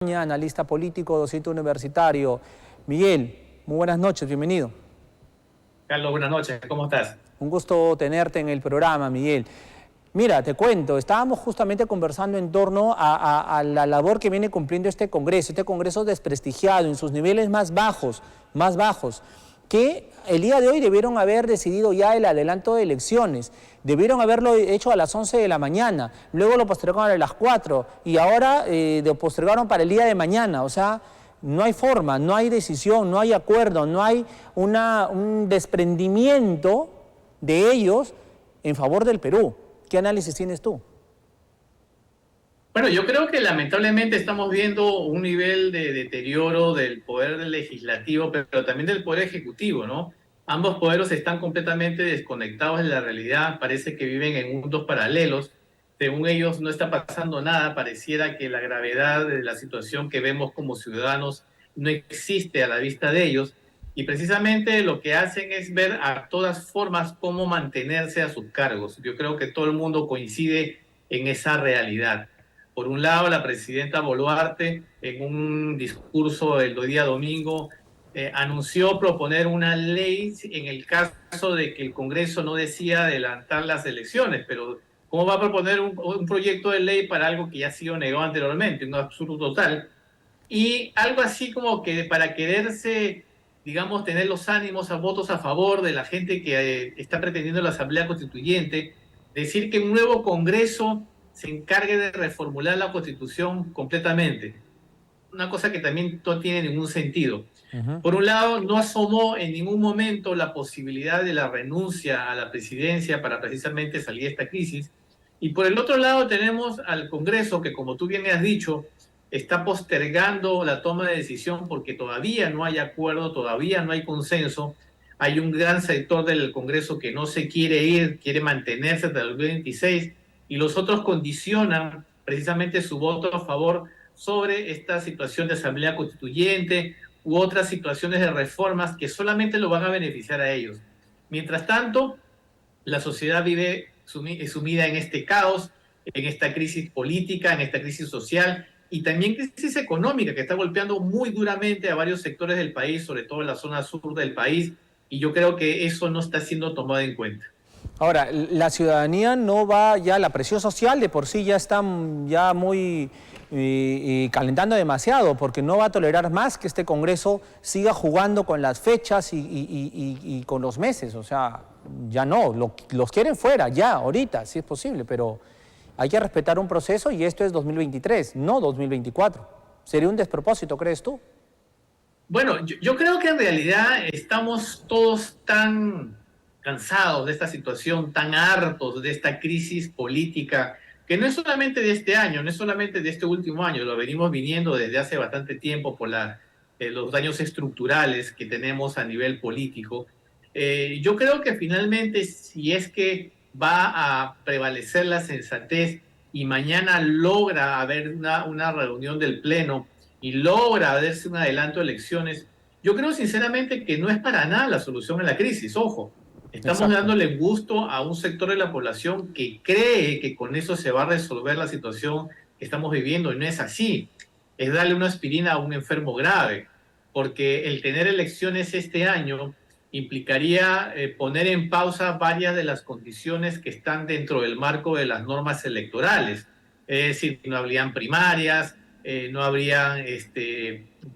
Analista político, docente universitario. Miguel, muy buenas noches, bienvenido. Carlos, buenas noches, ¿cómo estás? Un gusto tenerte en el programa, Miguel. Mira, te cuento, estábamos justamente conversando en torno a la labor que viene cumpliendo este Congreso desprestigiado en sus niveles más bajos, que el día de hoy debieron haber decidido ya el adelanto de elecciones, debieron haberlo hecho a las 11 de la mañana, luego lo postergaron a las 4 y ahora lo postergaron para el día de mañana. O sea, no hay forma, no hay decisión, no hay acuerdo, no hay un desprendimiento de ellos en favor del Perú. ¿Qué análisis tienes tú? Bueno, yo creo que lamentablemente estamos viendo un nivel de deterioro del poder legislativo, pero también del poder ejecutivo, ¿no? Ambos poderes están completamente desconectados de la realidad, parece que viven en mundos paralelos. Según ellos no está pasando nada, pareciera que la gravedad de la situación que vemos como ciudadanos no existe a la vista de ellos, y precisamente lo que hacen es ver a todas formas cómo mantenerse a sus cargos. Yo creo que todo el mundo coincide en esa realidad. Por un lado, la presidenta Boluarte, en un discurso el día domingo, anunció proponer una ley en el caso de que el Congreso no decida adelantar las elecciones, pero ¿cómo va a proponer un proyecto de ley para algo que ya ha sido negado anteriormente? Un absurdo total. Y algo así como que para quererse, digamos, tener los ánimos a votos a favor de la gente que está pretendiendo la Asamblea Constituyente, decir que un nuevo Congreso se encargue de reformular la Constitución completamente. Una cosa que también no tiene ningún sentido. Por un lado, no asomó en ningún momento la posibilidad de la renuncia a la presidencia para precisamente salir de esta crisis. Y por el otro lado tenemos al Congreso que, como tú bien has dicho, está postergando la toma de decisión porque todavía no hay acuerdo, todavía no hay consenso. Hay un gran sector del Congreso que no se quiere ir, quiere mantenerse hasta el 2026, y los otros condicionan precisamente su voto a favor sobre esta situación de asamblea constituyente u otras situaciones de reformas que solamente lo van a beneficiar a ellos. Mientras tanto, la sociedad vive sumida en este caos, en esta crisis política, en esta crisis social y también crisis económica que está golpeando muy duramente a varios sectores del país, sobre todo en la zona sur del país, y yo creo que eso no está siendo tomado en cuenta. Ahora, la ciudadanía no va ya, la presión social de por sí ya está ya muy calentando demasiado, porque no va a tolerar más que este Congreso siga jugando con las fechas y con los meses. O sea, ya no, los quieren fuera, ya, ahorita, si es posible, pero hay que respetar un proceso y esto es 2023, no 2024. ¿Sería un despropósito, crees tú? Bueno, yo creo que en realidad estamos todos tan cansados de esta situación, tan hartos de esta crisis política, que no es solamente de este año, no es solamente de este último año, lo venimos viniendo desde hace bastante tiempo por los daños estructurales que tenemos a nivel político. Yo creo que finalmente, si es que va a prevalecer la sensatez y mañana logra haber una reunión del Pleno y logra hacerse un adelanto de elecciones, yo creo sinceramente que no es para nada la solución a la crisis. Ojo, estamos Exacto. dándole gusto a un sector de la población que cree que con eso se va a resolver la situación que estamos viviendo, y no es así. Es darle una aspirina a un enfermo grave, porque el tener elecciones este año implicaría poner en pausa varias de las condiciones que están dentro del marco de las normas electorales. Es decir, no habrían primarias, no habría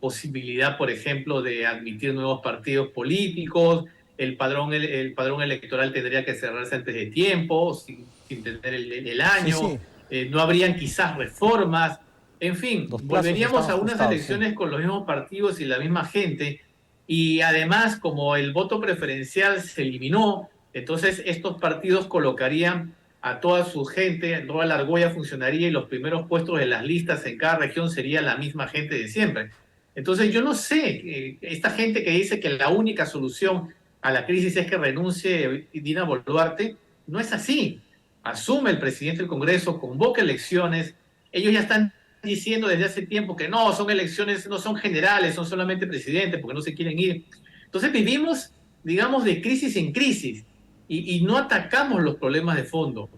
posibilidad, por ejemplo, de admitir nuevos partidos políticos, el padrón electoral tendría que cerrarse antes de tiempo, sin tener el Sí, año, sí, no habrían quizás reformas, en fin, los plazos están volveríamos a unas ajustados, sí. elecciones con los mismos partidos y la misma gente, y además, como el voto preferencial se eliminó, entonces estos partidos colocarían a toda su gente, toda la argolla funcionaría y los primeros puestos de las listas en cada región sería la misma gente de siempre. Entonces yo no sé, esta gente que dice que la única solución a la crisis es que renuncie Dina Boluarte, no es así. Asume el presidente del Congreso, convoca elecciones, ellos ya están diciendo desde hace tiempo que no, son elecciones, no son generales, son solamente presidentes porque no se quieren ir. Entonces vivimos, digamos, de crisis en crisis y no atacamos los problemas de fondo.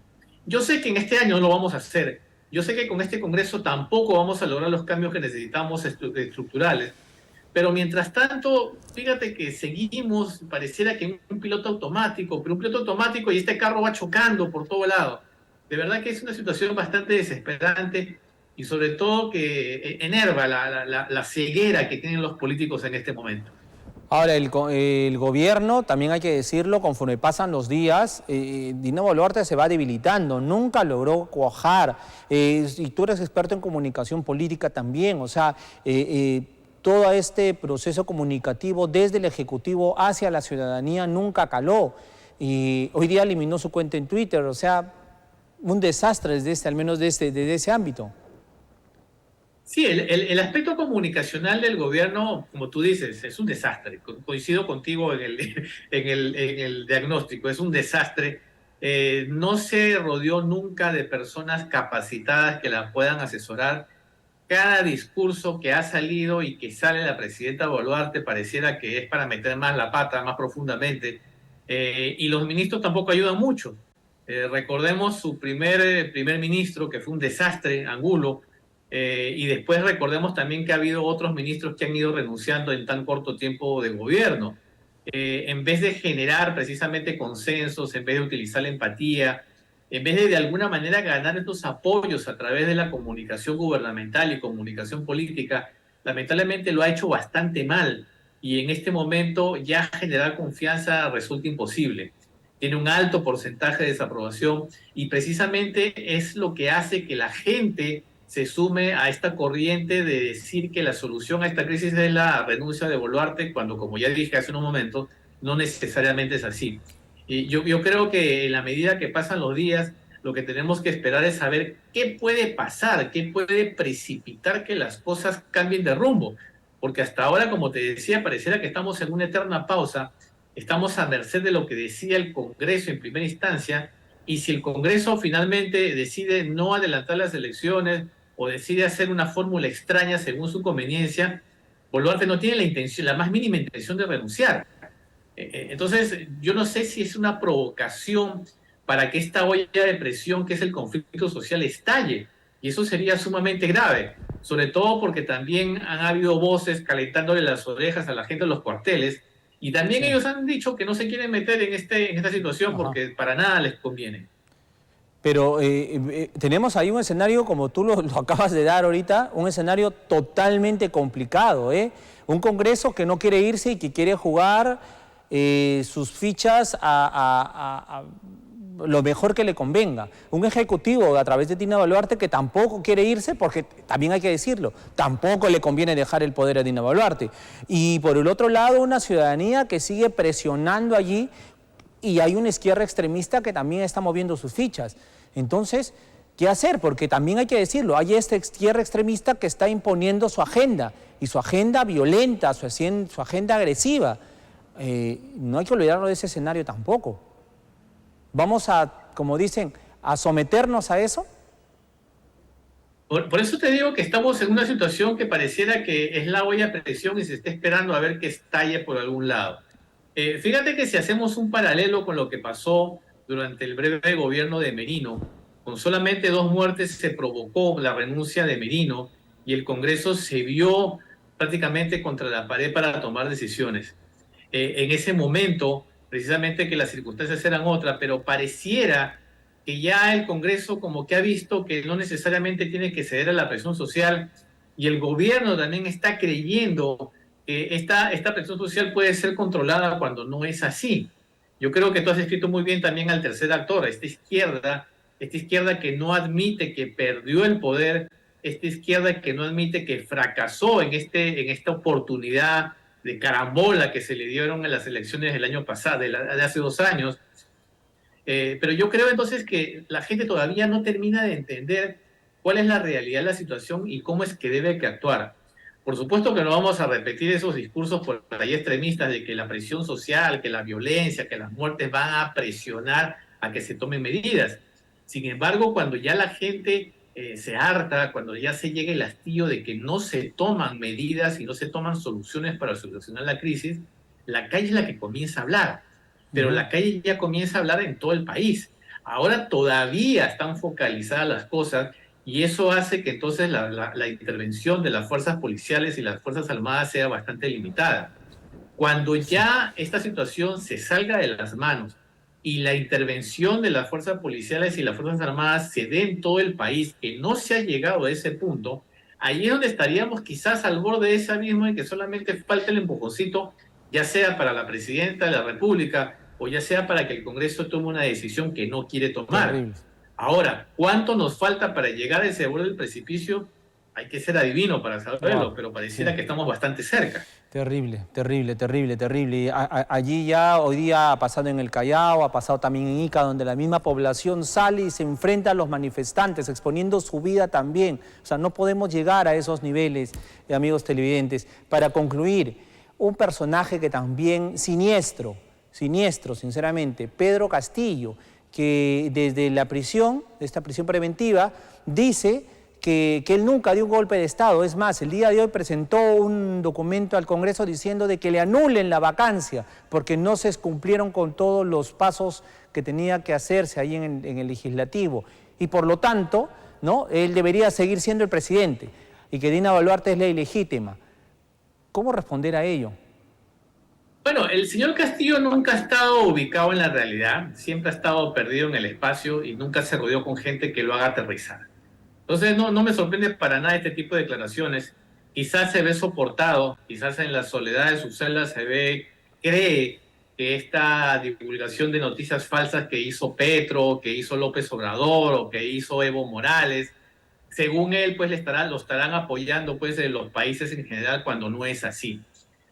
Yo sé que en este año no lo vamos a hacer Yo sé que con este Congreso tampoco vamos a lograr los cambios que necesitamos estructurales, pero mientras tanto, fíjate que seguimos, pareciera que un piloto automático, pero un piloto automático y este carro va chocando por todo lado. De verdad que es una situación bastante desesperante y sobre todo que enerva la ceguera que tienen los políticos en este momento. Ahora, el gobierno, también hay que decirlo, conforme pasan los días, Dina Boluarte se va debilitando, nunca logró cuajar, y tú eres experto en comunicación política también, o sea, todo este proceso comunicativo desde el Ejecutivo hacia la ciudadanía nunca caló, y hoy día eliminó su cuenta en Twitter, o sea, un desastre desde al menos desde ese ámbito. Sí, el aspecto comunicacional del gobierno, como tú dices, es un desastre. Coincido contigo en el diagnóstico, es un desastre. No se rodeó nunca de personas capacitadas que la puedan asesorar. Cada discurso que ha salido y que sale la presidenta Boluarte pareciera que es para meter más la pata, más profundamente. Y los ministros tampoco ayudan mucho. Recordemos su primer ministro, que fue un desastre, Angulo, y después recordemos también que ha habido otros ministros que han ido renunciando en tan corto tiempo de gobierno. En vez de generar precisamente consensos, en vez de utilizar la empatía, en vez de alguna manera ganar estos apoyos a través de la comunicación gubernamental y comunicación política, lamentablemente lo ha hecho bastante mal y en este momento ya generar confianza resulta imposible. Tiene un alto porcentaje de desaprobación y precisamente es lo que hace que la gente se sume a esta corriente de decir que la solución a esta crisis es la renuncia de Boluarte, cuando, como ya dije hace un momento, no necesariamente es así. Y yo creo que en la medida que pasan los días, lo que tenemos que esperar es saber qué puede pasar, qué puede precipitar que las cosas cambien de rumbo. Porque hasta ahora, como te decía, pareciera que estamos en una eterna pausa, estamos a merced de lo que decía el Congreso en primera instancia, y si el Congreso finalmente decide no adelantar las elecciones o decide hacer una fórmula extraña según su conveniencia, Boluarte no tiene la intención, la más mínima intención de renunciar. Entonces, yo no sé si es una provocación para que esta olla de presión que es el conflicto social estalle, y eso sería sumamente grave, sobre todo porque también han habido voces calentándole las orejas a la gente de los cuarteles, y también Sí. ellos han dicho que no se quieren meter en esta situación Ajá. porque para nada les conviene. Pero tenemos ahí un escenario, como tú lo acabas de dar ahorita, un escenario totalmente complicado, ¿eh? Un Congreso que no quiere irse y que quiere jugar sus fichas a lo mejor que le convenga. Un Ejecutivo a través de Dina Boluarte que tampoco quiere irse, porque también hay que decirlo, tampoco le conviene dejar el poder a Dina Boluarte. Y por el otro lado, una ciudadanía que sigue presionando allí, y hay una izquierda extremista que también está moviendo sus fichas. Entonces, ¿qué hacer? Porque también hay que decirlo, hay esta izquierda extremista que está imponiendo su agenda, y su agenda violenta, su agenda agresiva. No hay que olvidarnos de ese escenario tampoco. Vamos a, como dicen, a someternos a eso. Por eso te digo que estamos en una situación que pareciera que es la olla a presión y se está esperando a ver que estalle por algún lado. Fíjate que si hacemos un paralelo con lo que pasó durante el breve gobierno de Merino, con solamente 2 muertes se provocó la renuncia de Merino y el Congreso se vio prácticamente contra la pared para tomar decisiones. En ese momento, precisamente que las circunstancias eran otras, pero pareciera que ya el Congreso como que ha visto que no necesariamente tiene que ceder a la presión social y el gobierno también está creyendo que esta presión social puede ser controlada cuando no es así. Yo creo que tú has escrito muy bien también al tercer actor, esta izquierda que no admite que perdió el poder, esta izquierda que no admite que fracasó en esta oportunidad de carambola que se le dieron en las elecciones del año pasado, de hace 2 años. Pero yo creo entonces que la gente todavía no termina de entender cuál es la realidad de la situación y cómo es que debe que actuar. Por supuesto que no vamos a repetir esos discursos por ahí extremistas de que la presión social, que la violencia, que las muertes van a presionar a que se tomen medidas. Sin embargo, cuando ya la gente se harta, cuando ya se llega el hastío de que no se toman medidas y no se toman soluciones para solucionar la crisis, la calle es la que comienza a hablar, pero la calle ya comienza a hablar en todo el país. Ahora todavía están focalizadas las cosas y eso hace que entonces la intervención de las fuerzas policiales y las fuerzas armadas sea bastante limitada. Cuando Sí, ya esta situación se salga de las manos y la intervención de las fuerzas policiales y las fuerzas armadas se dé en todo el país, que no se ha llegado a ese punto, ahí es donde estaríamos quizás al borde de ese abismo y que solamente falta el empujoncito, ya sea para la presidenta de la República o ya sea para que el Congreso tome una decisión que no quiere tomar. terrible. Ahora, ¿cuánto nos falta para llegar a ese borde del precipicio? Hay que ser adivino para saberlo, Wow, pero pareciera sí. que estamos bastante cerca. Terrible, terrible, terrible, terrible. Y allí ya hoy día ha pasado en el Callao, ha pasado también en Ica, donde la misma población sale y se enfrenta a los manifestantes, exponiendo su vida también. O sea, no podemos llegar a esos niveles, amigos televidentes. Para concluir, un personaje que también siniestro, siniestro, sinceramente, Pedro Castillo, que desde la prisión, esta prisión preventiva, dice que él nunca dio un golpe de Estado. Es más, el día de hoy presentó un documento al Congreso diciendo de que le anulen la vacancia porque no se cumplieron con todos los pasos que tenía que hacerse ahí en el legislativo. Y por lo tanto, ¿no?, él debería seguir siendo el presidente y que Dina Boluarte es la ilegítima. ¿Cómo responder a ello? Bueno, el señor Castillo nunca ha estado ubicado en la realidad, siempre ha estado perdido en el espacio y nunca se rodeó con gente que lo haga aterrizar. Entonces no me sorprende para nada este tipo de declaraciones. Quizás se ve soportado, quizás en la soledad de su celda cree que esta divulgación de noticias falsas que hizo Petro, que hizo López Obrador o que hizo Evo Morales, según él, pues lo estarán apoyando pues de los países en general cuando no es así.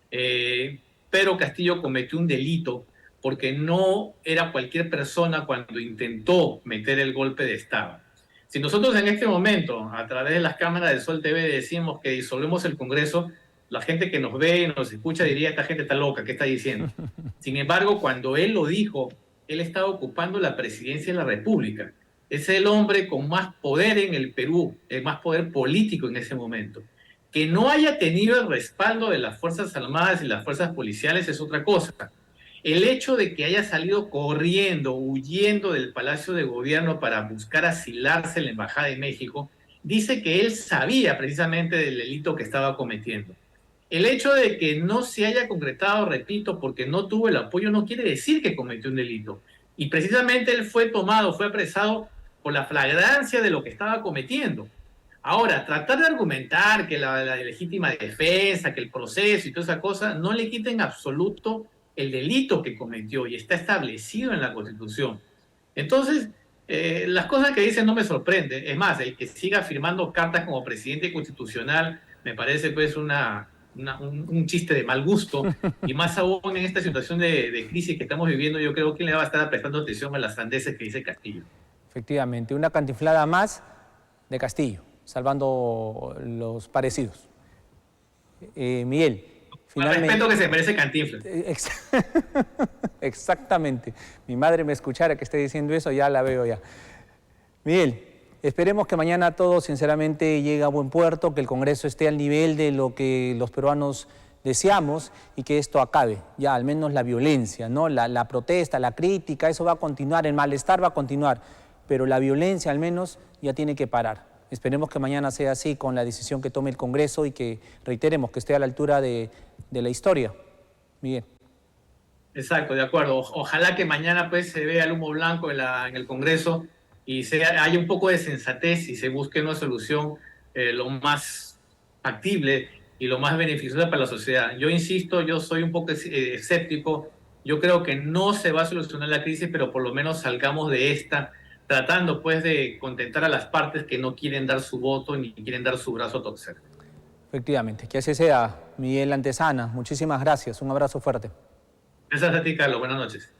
Pedro Castillo cometió un delito porque no era cualquier persona cuando intentó meter el golpe de Estado. Si nosotros en este momento, a través de las cámaras de Sol TV, decimos que disolvemos el Congreso, la gente que nos ve y nos escucha diría, esta gente está loca, ¿qué está diciendo? Sin embargo, cuando él lo dijo, él estaba ocupando la presidencia de la República. Es el hombre con más poder en el Perú, el más poder político en ese momento. Que no haya tenido el respaldo de las Fuerzas Armadas y las Fuerzas Policiales es otra cosa. El hecho de que haya salido corriendo, huyendo del Palacio de Gobierno para buscar asilarse en la Embajada de México, dice que él sabía precisamente del delito que estaba cometiendo. El hecho de que no se haya concretado, repito, porque no tuvo el apoyo, no quiere decir que cometió un delito. Y precisamente él fue tomado, fue apresado por la flagrancia de lo que estaba cometiendo. Ahora, tratar de argumentar que la legítima defensa, que el proceso y toda esa cosa, no le quita en absoluto el delito que cometió y está establecido en la Constitución. Entonces, las cosas que dicen no me sorprenden. Es más, el que siga firmando cartas como presidente constitucional me parece pues un chiste de mal gusto, y más aún en esta situación de crisis que estamos viviendo, yo creo que le va a estar prestando atención a las sandeces que dice Castillo. Efectivamente, una cantinflada más de Castillo, salvando los parecidos. Miguel, Con el finalmente... respeto que se merece Cantinflas. Exactamente. Mi madre me escuchara que esté diciendo eso, ya la veo ya. Miguel, esperemos que mañana todo sinceramente llegue a buen puerto, que el Congreso esté al nivel de lo que los peruanos deseamos y que esto acabe, ya al menos la violencia, ¿no? La protesta, la crítica, eso va a continuar, el malestar va a continuar, pero la violencia al menos ya tiene que parar. Esperemos que mañana sea así con la decisión que tome el Congreso y que, reiteremos, que esté a la altura de la historia. Miguel. Exacto, de acuerdo. Ojalá que mañana pues se vea el humo blanco en el Congreso y haya un poco de sensatez y se busque una solución lo más factible y lo más beneficiosa para la sociedad. Yo insisto, yo soy un poco escéptico. Yo creo que no se va a solucionar la crisis, pero por lo menos salgamos de esta tratando pues de contentar a las partes que no quieren dar su voto ni quieren dar su brazo a torcer. Efectivamente, que así sea. Miguel Antesana, muchísimas gracias. Un abrazo fuerte. Gracias a ti, Carlos. Buenas noches.